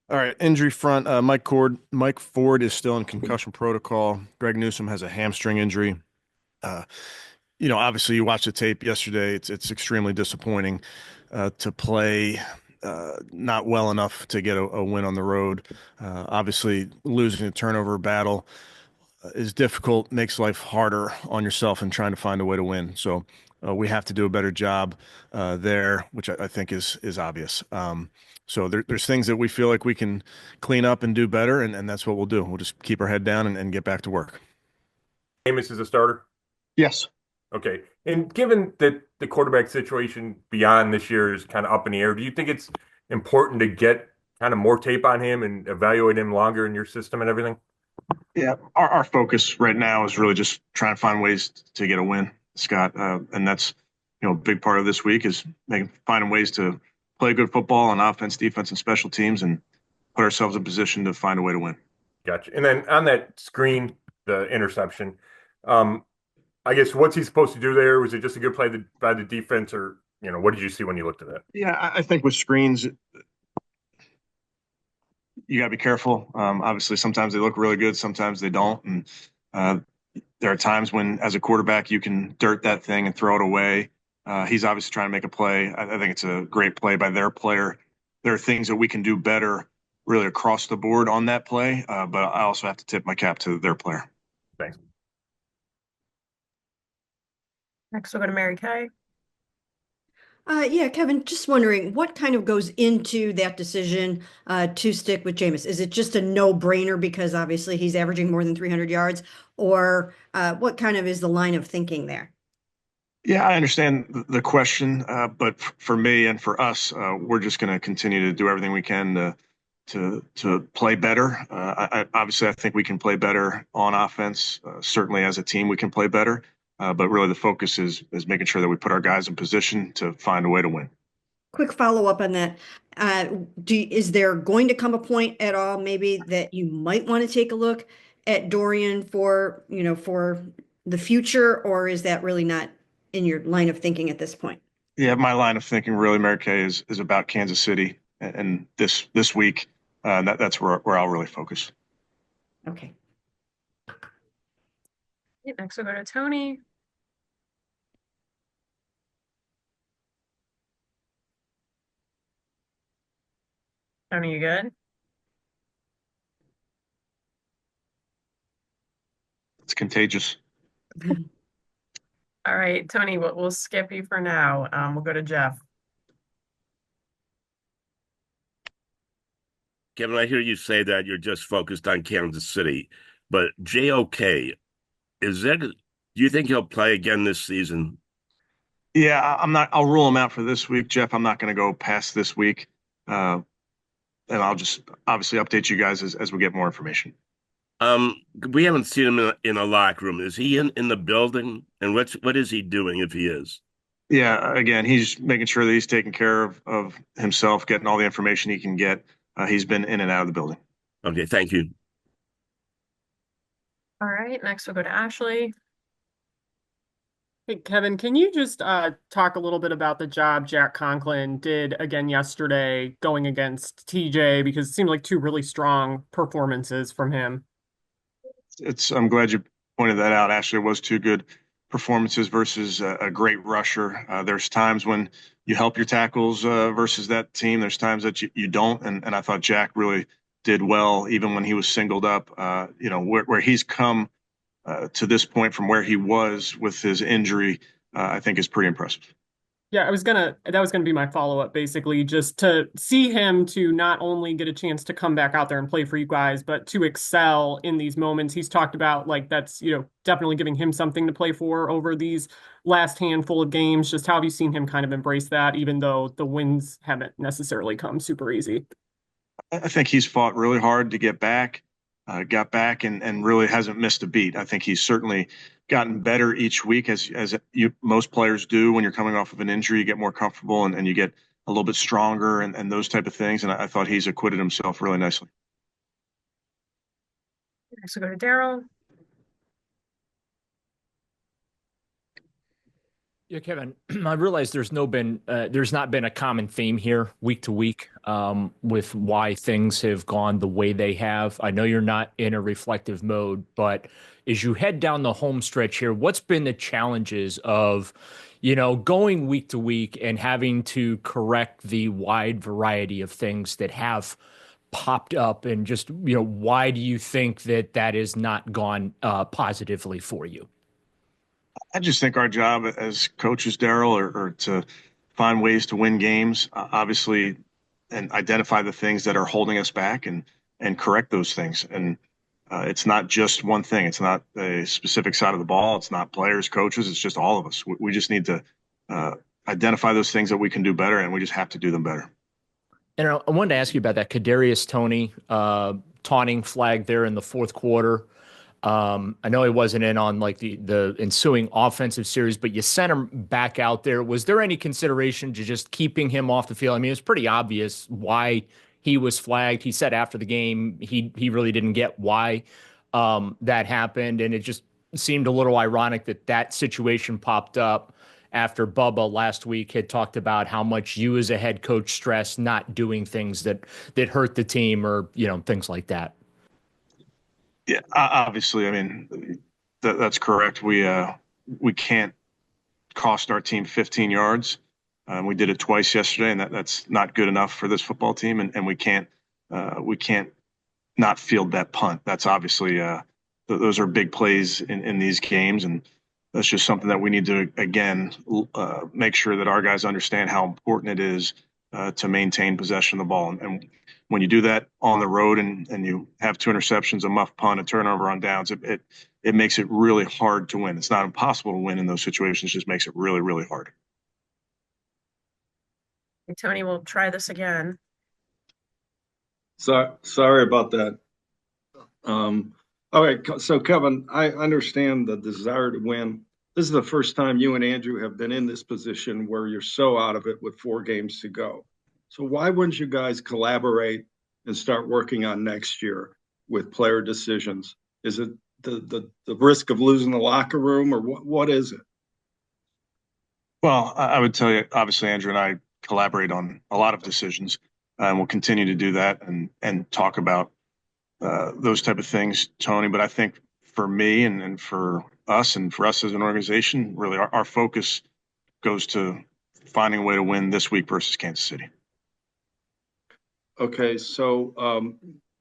All right, injury front. Mike Ford is still in concussion protocol. Greg Newsome has a hamstring injury. Uh, Obviously, you watched the tape yesterday. It's extremely disappointing to play not well enough to get a win on the road. Obviously, losing the turnover battle is difficult, makes life harder on yourself and trying to find a way to win. So we have to do a better job there, which I think is obvious. So there's things that we feel like we can clean up and do better, and that's what we'll do. We'll just keep our head down and get back to work. Amos is a starter. Yes. Okay. And given that the quarterback situation beyond this year is kind of up in the air, do you think it's important to get kind of more tape on him and evaluate him longer in your system and everything? Yeah. Our focus right now is really just trying to find ways to get a win, Scott. And that's, a big part of this week is finding ways to play good football on offense, defense, and special teams and put ourselves in position to find a way to win. Gotcha. And then on that screen, the interception, um, I guess what's he supposed to do there? Was it just a good play by the defense, or what did you see when you looked at that? Yeah. I think with screens, you got to be careful. Obviously, sometimes they look really good, sometimes they don't. And uh, there are times when, as a quarterback, you can dirt that thing and throw it away. He's obviously trying to make a play. I think it's a great play by their player. There are things that we can do better, really across the board on that play. But I also have to tip my cap to their player. Thanks. Next, we'll go to Mary Kay. Yeah, Kevin, just wondering what kind of goes into that decision to stick with Jameis? Is it just a no-brainer because obviously he's averaging more than 300 yards, or what kind of is the line of thinking there? Yeah, I understand the question, but for me and for us, we're just going to continue to do everything we can to play better. Obviously, I think we can play better on offense. Certainly, as a team, we can play better. But really, the focus is making sure that we put our guys in position to find a way to win. Quick follow-up on that. Uh, is there going to come a point at all, maybe that you might want to take a look at Dorian for, for the future, or is that really not in your line of thinking at this point? Yeah, my line of thinking really, Mary Kay, is about Kansas City and this week. That's where I'll really focus. Okay. Next, we'll go to Tony. Tony, you good? It's contagious. All right, Tony, we'll skip you for now. We'll go to Jeff. Kevin, I hear you say that you're just focused on Kansas City, but JOK, is that, do you think he'll play again this season? Yeah, I'm not. I'll rule him out for this week, Jeff. I'm not going to go past this week, uh, and I'll just obviously update you guys as we get more information. We haven't seen him in a locker room. Is he in the building? And what is he doing if he is? Yeah, again, he's making sure that he's taking care of himself, getting all the information he can get. He's been in and out of the building. Okay, thank you. All right, next we'll go to Ashley. Hey, Kevin, can you just talk a little bit about the job Jack Conklin did again yesterday going against TJ, because it seemed like two really strong performances from him. I'm glad you pointed that out. Actually, it was two good performances versus a great rusher. There's times when you help your tackles versus that team. There's times that you don't, and I thought Jack really did well, even when he was singled up. Where he's come to this point from where he was with his injury, I think is pretty impressive. Yeah, that was gonna be my follow-up, basically, just to see him to not only get a chance to come back out there and play for you guys, but to excel in these moments. He's talked about like that's, definitely giving him something to play for over these last handful of games. Just how have you seen him kind of embrace that, even though the wins haven't necessarily come super easy? I think he's fought really hard to get back, got back, and really hasn't missed a beat. I think he's certainly gotten better each week, most players do when you're coming off of an injury. You get more comfortable and you get a little bit stronger and those type of things. And I thought he's acquitted himself really nicely. Next we'll go to Daryl. Yeah, Kevin, I realize there's not been a common theme here week to week with why things have gone the way they have. I know you're not in a reflective mode, but as you head down the home stretch here, what's been the challenges of, going week to week and having to correct the wide variety of things that have popped up, and just, why do you think that that has not gone positively for you? I just think our job as coaches, Daryl, are to find ways to win games, obviously, and identify the things that are holding us back and correct those things. And it's not just one thing. It's not a specific side of the ball. It's not players, coaches. It's just all of us. We just need to identify those things that we can do better, and we just have to do them better. And I wanted to ask you about that Kadarius Toney taunting flag there in the fourth quarter. I know he wasn't in on like the ensuing offensive series, but you sent him back out there. Was there any consideration to just keeping him off the field? I mean, it's pretty obvious why he was flagged. He said after the game he really didn't get why that happened, and it just seemed a little ironic that that situation popped up after Bubba last week had talked about how much you as a head coach stress not doing things that hurt the team, or things like that. Yeah, obviously, I mean that's correct. We can't cost our team 15 yards. We did it twice yesterday, and that's not good enough for this football team. And we can't not field that punt. That's obviously those are big plays in these games, and that's just something that we need to again make sure that our guys understand how important it is to maintain possession of the ball. And when you do that on the road and you have 2 interceptions, a muff punt, a turnover on downs, it makes it really hard to win. It's not impossible to win in those situations. It just makes it really, really hard. Tony, we'll try this again. So sorry about that. All right, so Kevin, I understand the desire to win. This is the first time you and Andrew have been in this position where you're so out of it with 4 games to go. So why wouldn't you guys collaborate and start working on next year with player decisions? Is it the risk of losing the locker room, or what is it? Well, I would tell you, obviously, Andrew and I collaborate on a lot of decisions, and we'll continue to do that and talk about those type of things, Tony. But I think for me and for us as an organization, really our focus goes to finding a way to win this week versus Kansas City. Okay, so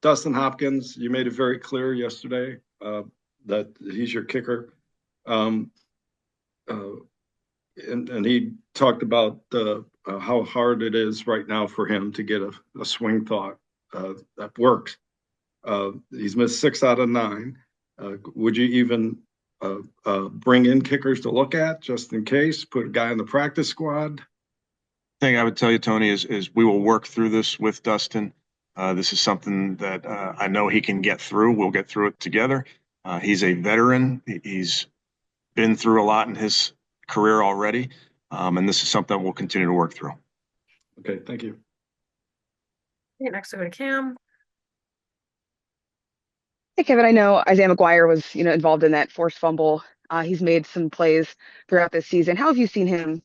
Dustin Hopkins, you made it very clear yesterday that he's your kicker. And he talked about how hard it is right now for him to get a swing thought that works. He's missed 6 out of 9. Would you even bring in kickers to look at just in case? Put a guy in the practice squad? Thing I would tell you, Tony, is we will work through this with Dustin. This is something that I know he can get through. We'll get through it together. He's a veteran. He's been through a lot in his career already, and this is something we'll continue to work through. Okay, thank you. Okay, next we'll go to Cam. Hey, Kevin, I know Isaiah McGuire was, involved in that forced fumble. He's made some plays throughout this season. How have you seen him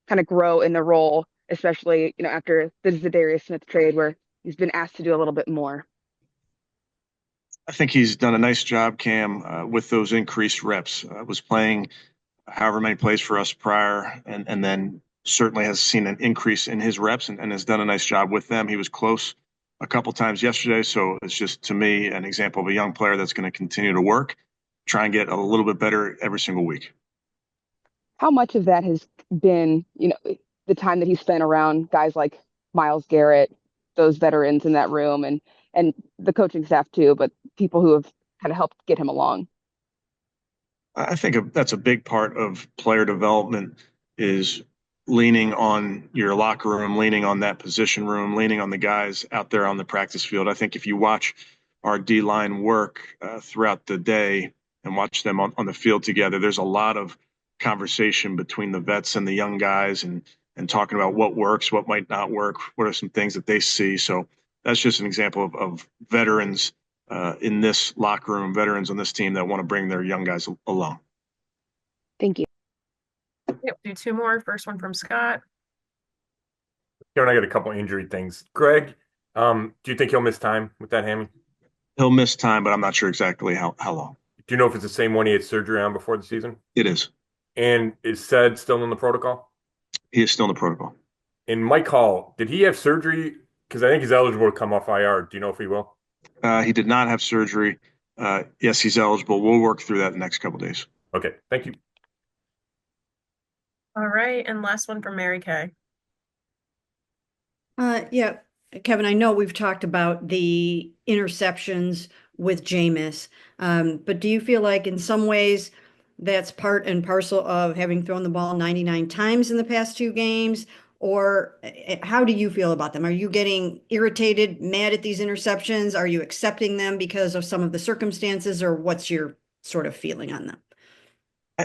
kind of grow in the role, especially, after the Zadarius Smith trade where he's been asked to do a little bit more? I think he's done a nice job, Cam, with those increased reps. Was playing however many plays for us prior, and then certainly has seen an increase in his reps and has done a nice job with them. He was close a couple times yesterday, so it's just, to me, an example of a young player that's going to continue to work, try and get a little bit better every single week. How much of that has been, the time that he spent around guys like Myles Garrett, those veterans in that room, and the coaching staff too, but people who have kind of helped get him along? I think that's a big part of player development, is leaning on your locker room, leaning on that position room, leaning on the guys out there on the practice field. I think if you watch our D-line work throughout the day and watch them on the field together, there's a lot of conversation between the vets and the young guys, and talking about what works, what might not work, what are some things that they see. So that's just an example of veterans in this locker room, veterans on this team that want to bring their young guys along. Thank you. Yep, do do two more. First one from Scott. Kevin, I got a couple injury things. Greg, do you think he'll miss time with that hammy? He'll miss time, but I'm not sure exactly how long. Do you know if it's the same one he had surgery on before the season? It is. And is said still in the protocol? He is still in the protocol. And Mike Hall, did he have surgery? Because I think he's eligible to come off IR. Do you know if he will? He did not have surgery. Yes, he's eligible. We'll work through that in the next couple of days. Okay, thank you. All right, and last one from Mary Kay. Yeah, Kevin, I know we've talked about the interceptions with Jameis, but do you feel like in some ways that's part and parcel of having thrown the ball 99 times in the past two games? Or how do you feel about them? Are you getting irritated, mad at these interceptions? Are you accepting them because of some of the circumstances, or what's your sort of feeling on them?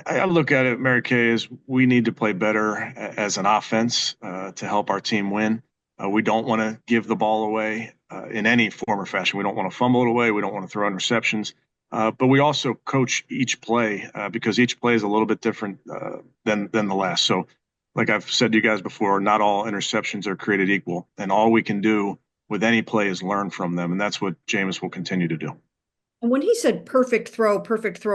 I look at it, Mary Kay, as we need to play better as an offense to help our team win. We don't want to give the ball away in any form or fashion. We don't want to fumble it away. We don't want to throw interceptions. But we also coach each play because each play is a little bit different than the last. So, like I've said to you guys before, not all interceptions are created equal, and all we can do with any play is learn from them, and that's what Jameis will continue to do. And when he said perfect throw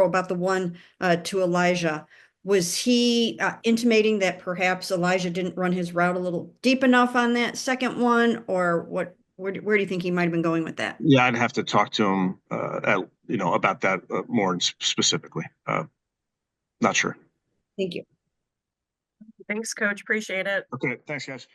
about the one to Elijah, was he intimating that perhaps Elijah didn't run his route a little deep enough on that second one, or what? Where do you think he might have been going with that? Yeah, I'd have to talk to him, about that more specifically. Not sure. Thank you. Thanks, Coach. Appreciate it. Okay, thanks, guys.